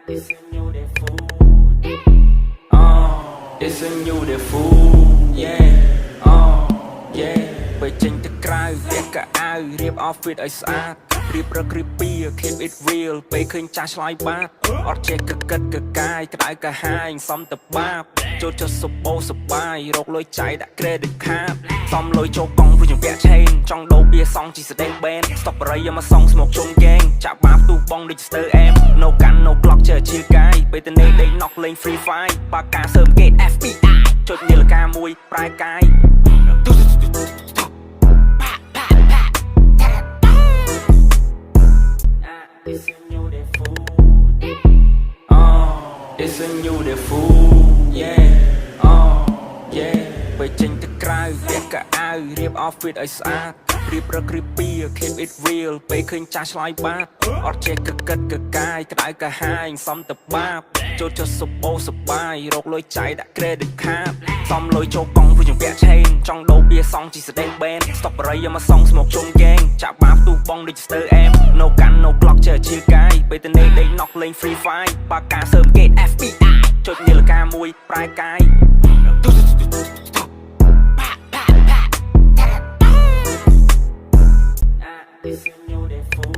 It's a new day food. It's a new day food. Yeah. Yeah. ไปចេញទៅក្រៅវាក៏អាវរៀប outfit ឲ្យស្អាតរៀបរករៀបពី keep it real ពេលឃើញចាស់ឆ្លើយបាតអត់ចេះកកិតកកាយក្តៅកាហាយសំតបាបចូលចុះសុបោសបាយរកលុយចាយដាក់ credit card សំលុយចូលកង់ព្រោះជំពាក់ chain ចង់ដូរបៀសងជីស្ដេង band stop បរិយមកសងស្មកជុំ gang ចាក់បាបទូបងដូច stir am no gun no block ចេះជាកាយពេលទៅនេះដេក knock លេង free fire បាកាសើម gate FBI ចុចនាឡិកាមួយប្រែកាយIt's a new day food. It's a new day food. Yeah. Yeah. ไปចេញទៅក្រៅវាក៏អាវរៀប outfit ឲ្យស្អាតរៀបរករៀបពី keep it real ពេលឃើញចាស់ឆ្លើយបាតអត់ចេះកកិតកកាយក្តៅកាហាយសំតបាបចូលចុះសុបោសបាយរកលុយចាយដាក់ credit card សំលុយចូលកង់ព្រោះជំពាក់ chain ចង់ដូរបៀសងជីស្ដេង band stop បរិយមកសងស្មកជុំ gang ចាក់បាបទូបងដូច stir am no gun no block ចេះជាកាយពេលទៅនេះដេក knock លេង free fire បាកាសើម gate FBI ចុចនាឡិកាមួយប្រែកាយIt's a new day food.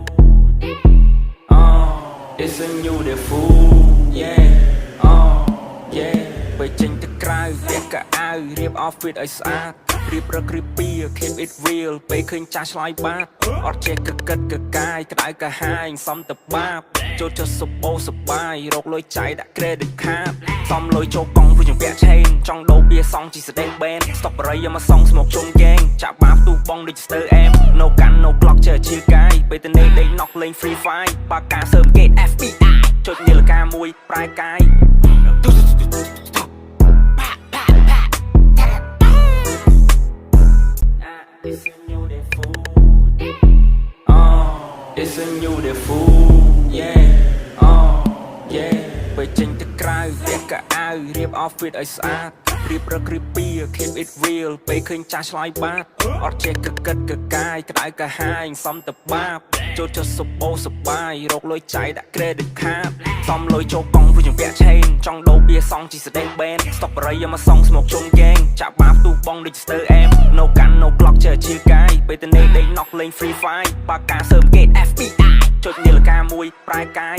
It's a new day food. Yeah. Yeah. ไปចេញទៅក្រៅវាក៏អាវរៀប outfit ឲ្យស្អាតរៀបរករៀបពី keep it real ពេលឃើញចាស់ឆ្លើយបាតអត់ចេះកកិតកកាយក្តៅកាហាយសំតបាបចូលចុះសុបោសបាយរកលុយចាយដាក់ credit card សំលុយចូលកង់ព្រោះជំពាក់ chain ចង់ដូរបៀសងជីស្ដេង band stop បរិយមកសងស្មកជុំ gang ចាក់បាបទូបងដូច stir am no gun no block ចេះជាកាយពេលទៅនេះដេក knock លេង free fire បាកាសើម gate FBI ចុចនាឡិកាមួយប្រែកាយIt's a new day food. It's a new day food. Yeah. Yeah. ไปចេញទៅក្រៅវាក៏អាវរៀប outfit ឲ្យស្អាតរៀបរករៀបពី keep it real ពេលឃើញចាស់ឆ្លើយបាតអត់ចេះកកិតកកាយក្តៅកាហាយសំតបាបចូលចុះសុបោសបាយរកលុយចាយដាក់ credit card សំលុយចូលកង់ព្រោះជំពាក់ chain ចង់ដូរបៀសងជីស្ដេង band stop បរិយមកសងស្មកជុំ gang ចាក់បាបទូបងដូច stir am no gun no block ចេះជាកាយពេលទៅនេះដេក knock លេង free fire បាកាសើម gate FBI ចុចនាឡិកាមួយប្រែកាយ